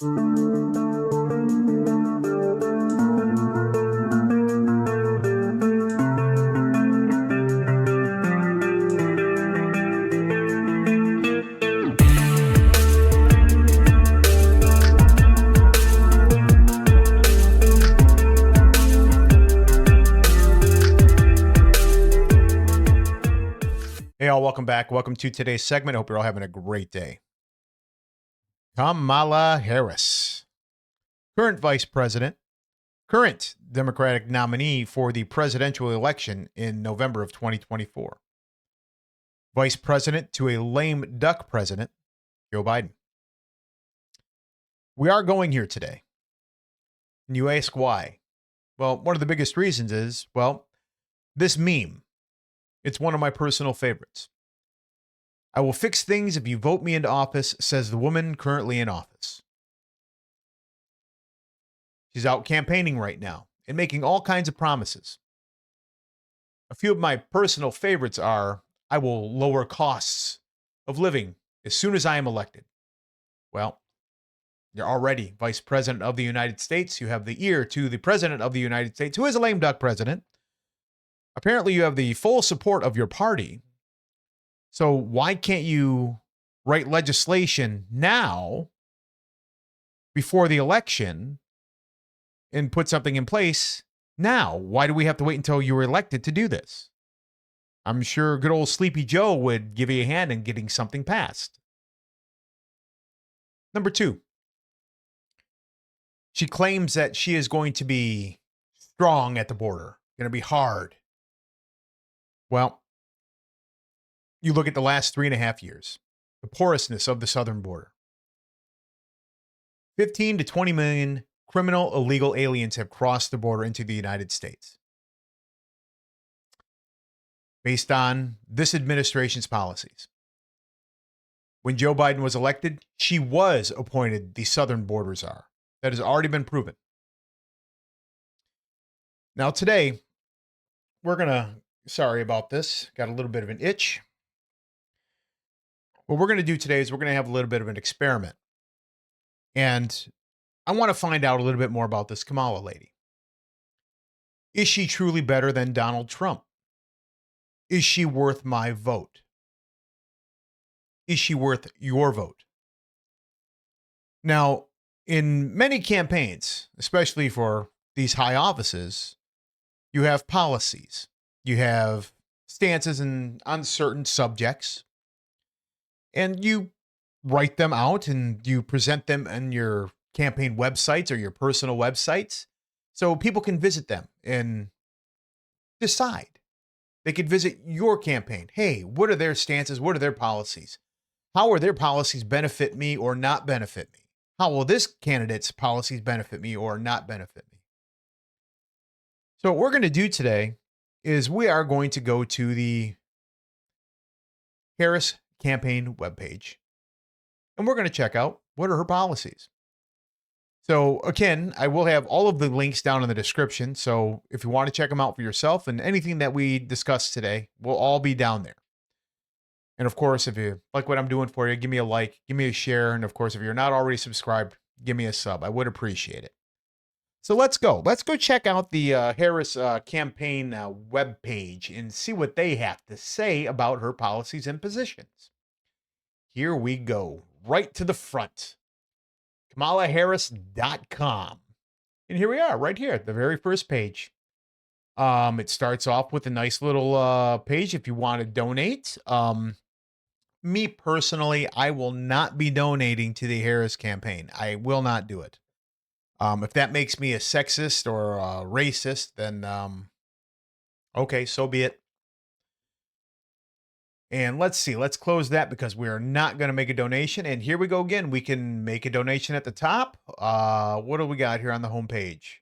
Hey, all, welcome back. Welcome to today's segment. I hope you're all having a great day. Kamala Harris, current vice president, current Democratic nominee for the presidential election in November of 2024. Vice president to a lame duck president, Joe Biden. We are going here today. And you ask why? Well, one of the biggest reasons is, well, this meme. It's one of my personal favorites. I will fix things if you vote me into office, says the woman currently in office. She's out campaigning right now and making all kinds of promises. A few of my personal favorites are, I will lower costs of living as soon as I am elected. Well, you're already vice president of the United States. You have the ear to the president of the United States, who is a lame duck president. Apparently, you have the full support of your party. So why can't you write legislation now before the election and put something in place now? Why do we have to wait until you were elected to do this? I'm sure good old Sleepy Joe would give you a hand in getting something passed. Number 2, she claims that she is going to be strong at the border, going to be hard. Well, you look at the last 3.5 years, the porousness of the southern border. 15 to 20 million criminal illegal aliens have crossed the border into the United States. Based on this administration's policies. When Joe Biden was elected, she was appointed the southern border czar. That has already been proven. Now today, we're going to, sorry about this, got a little bit of an itch. What we're going to do today is we're going to have a little bit of an experiment. And I want to find out a little bit more about this Kamala lady. Is she truly better than Donald Trump? Is she worth my vote? Is she worth your vote? Now, in many campaigns, especially for these high offices, you have policies. You have stances on certain subjects. And you write them out and you present them on your campaign websites or your personal websites so people can visit them and decide. They could visit your campaign. Hey, what are their stances? What are their policies? How are their policies benefit me or not benefit me? How will this candidate's policies benefit me or not benefit me? So what we're going to do today is we are going to go to the Harris campaign webpage, and we're going to check out what are her policies. So again, I will have all of the links down in the description. So if you want to check them out for yourself, and anything that we discussed today will all be down there. And of course, if you like what I'm doing for you, give me a like, give me a share. And of course, if you're not already subscribed, give me a sub. I would appreciate it. So let's go. Let's go check out the Harris campaign webpage and see what they have to say about her policies and positions. Here we go. Right to the front. KamalaHarris.com. And here we are, right here at the very first page. It starts off with a nice little page if you want to donate. Me personally, I will not be donating to the Harris campaign. I will not do it. If that makes me a sexist or a racist, then okay, so be it. And let's see, let's close that because we are not going to make a donation. And here we go again. We can make a donation at the top. What do we got here on the homepage?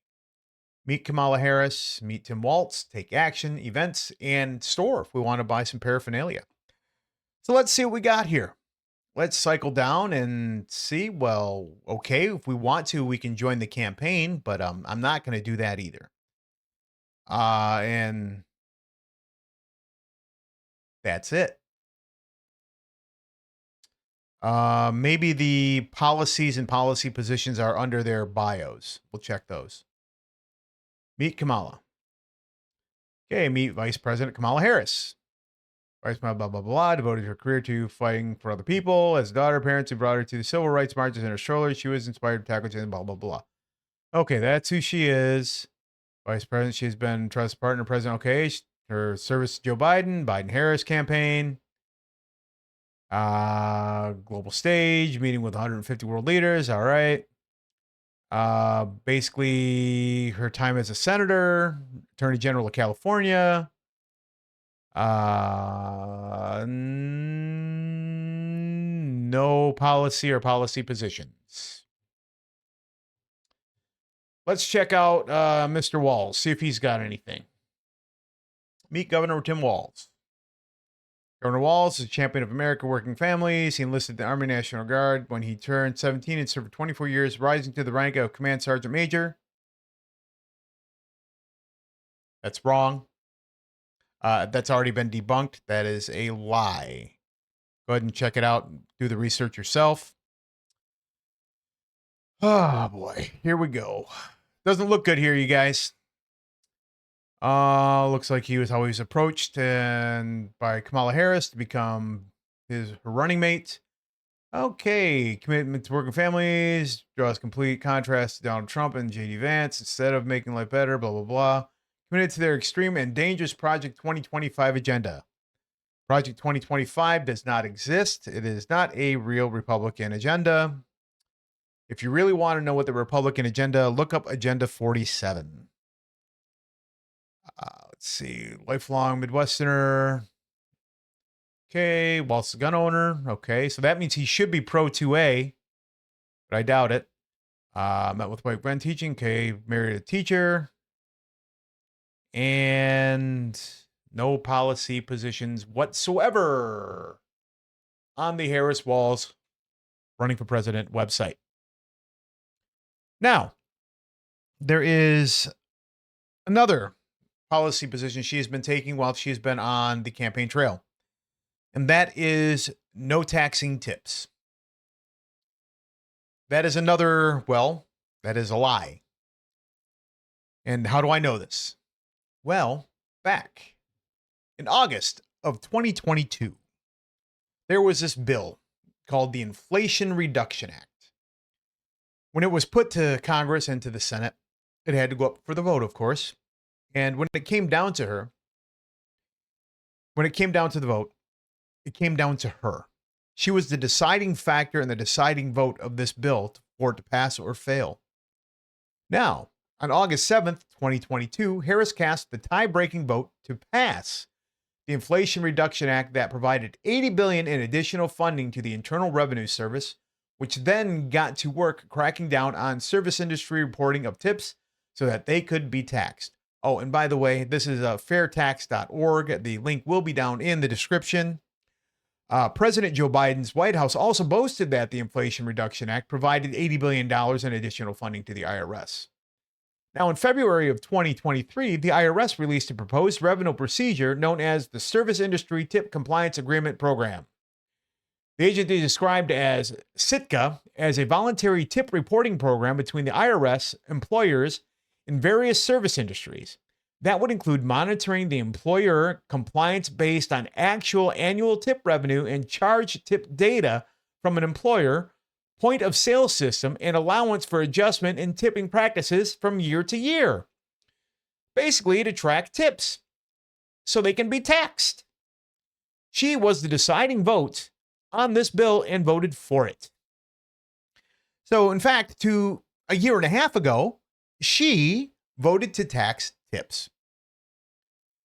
Meet Kamala Harris, meet Tim Waltz, take action, events, and store if we want to buy some paraphernalia. So let's see what we got here. Let's cycle down and see. Well, okay, if we want to, we can join the campaign, but I'm not going to do that either. And that's it. Maybe the policies and policy positions are under their bios. We'll check those. Meet Kamala. Okay, meet Vice President Kamala Harris. Vice blah, blah, blah, blah, devoted her career to fighting for other people. As a daughter, parents who brought her to the civil rights marches in her stroller. She was inspired to tackle and blah, blah, blah. Okay, that's who she is. Vice President, she's been trust partner, President. Okay, her service to Joe Biden, Biden-Harris campaign. Global stage, meeting with 150 world leaders. All right. Basically, her time as a senator, Attorney General of California. No policy or policy positions. Let's check out Mr. Walz, see if he's got anything. Meet Governor Tim Walz. Governor Walz is a champion of America working families. He enlisted in the Army National Guard when he turned 17 and served for 24 years, rising to the rank of Command Sergeant Major. That's wrong. That's already been debunked. That is a lie. Go ahead and check it out and do the research yourself. Oh, boy. Here we go. Doesn't look good here, you guys. Looks like he was always approached by Kamala Harris to become her running mate. Okay, commitment to working families draws complete contrast to Donald Trump and J.D. Vance. Instead of making life better, blah, blah, blah. Committed to their extreme and dangerous Project 2025 agenda. Project 2025 does not exist. It is not a real Republican agenda. If you really want to know what the Republican agenda, look up Agenda 47. Let's see. Lifelong Midwesterner. Okay. Walt's a gun owner. Okay. So that means he should be pro 2A, but I doubt it. Met with white friend teaching. Okay. Married a teacher. And no policy positions whatsoever on the Harris Walz running for president website. Now, there is another policy position she has been taking while she's been on the campaign trail, and that is no taxing tips. That is that is a lie. And how do I know this? Well, back in August of 2022, there was this bill called the Inflation Reduction Act. When it was put to Congress and to the Senate, it had to go up for the vote, of course. And when it came down to the vote, it came down to her. She was the deciding factor and the deciding vote of this bill for it to pass or fail. Now, on August 7th, 2022, Harris cast the tie-breaking vote to pass the Inflation Reduction Act that provided $80 billion in additional funding to the Internal Revenue Service, which then got to work cracking down on service industry reporting of tips so that they could be taxed. Oh, and by the way, this is fairtax.org. The link will be down in the description. President Joe Biden's White House also boasted that the Inflation Reduction Act provided $80 billion in additional funding to the IRS. Now, in February of 2023, the IRS released a proposed revenue procedure known as the Service Industry Tip Compliance Agreement Program. The agency described as SITCA as a voluntary tip reporting program between the IRS, employers, and various service industries. That would include monitoring the employer compliance based on actual annual tip revenue and charge tip data from an employer, point of sale system, and allowance for adjustment in tipping practices from year to year. Basically, to track tips so they can be taxed. She was the deciding vote on this bill and voted for it. So, in fact, a year and a half ago, she voted to tax tips.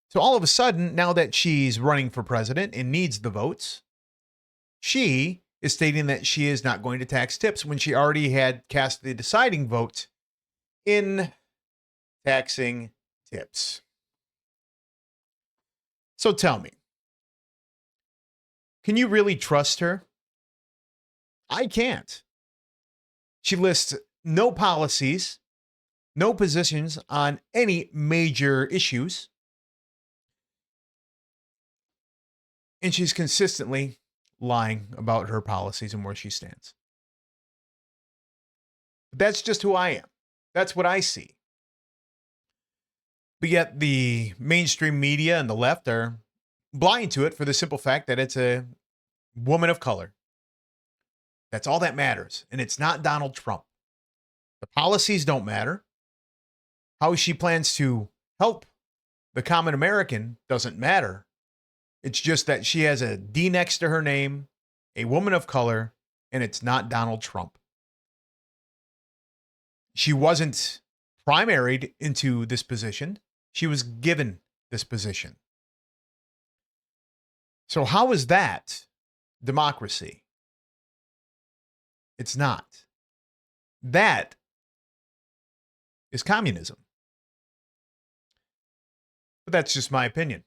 So all of a sudden, now that she's running for president and needs the votes, she is stating that she is not going to tax tips when she already had cast the deciding vote in taxing tips. So tell me, can you really trust her? I can't. She lists no policies, no positions on any major issues. And she's consistently lying about her policies and where she stands. But that's just who I am. That's what I see. But yet the mainstream media and the left are blind to it for the simple fact that it's a woman of color. That's all that matters. And it's not Donald Trump. The policies don't matter. How she plans to help the common American doesn't matter. It's just that she has a D next to her name, a woman of color, and it's not Donald Trump. She wasn't primaried into this position. She was given this position. So how is that democracy? It's not. That is communism. But that's just my opinion.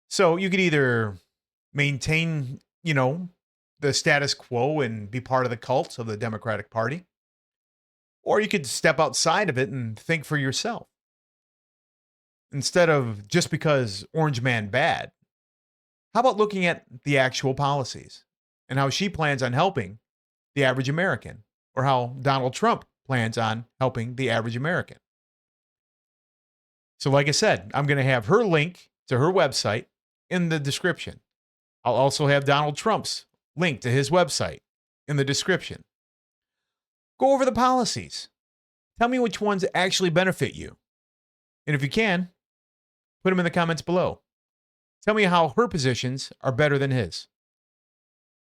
So you could either maintain, the status quo and be part of the cult of the Democratic Party, or you could step outside of it and think for yourself. Instead of just because Orange Man bad, how about looking at the actual policies and how she plans on helping the average American, or how Donald Trump plans on helping the average American? So like I said, I'm going to have her link to her website in the description. I'll also have Donald Trump's link to his website in the description. Go over the policies. Tell me which ones actually benefit you. And if you can, put them in the comments below. Tell me how her positions are better than his.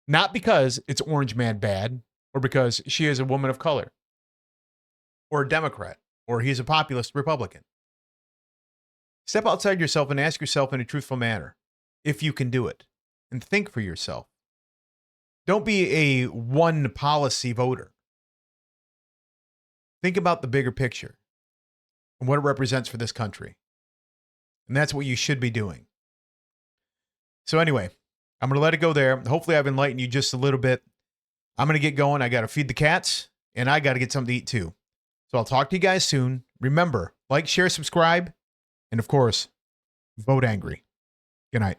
Not because it's Orange Man bad, or because she is a woman of color, or a Democrat, or he's a populist Republican. Step outside yourself and ask yourself in a truthful manner if you can do it, and think for yourself. Don't be a one policy voter. Think about the bigger picture and what it represents for this country. And that's what you should be doing. So anyway, I'm going to let it go there. Hopefully I've enlightened you just a little bit. I'm going to get going. I got to feed the cats, and I got to get something to eat too. So I'll talk to you guys soon. Remember, like, share, subscribe, and of course, vote angry. Good night.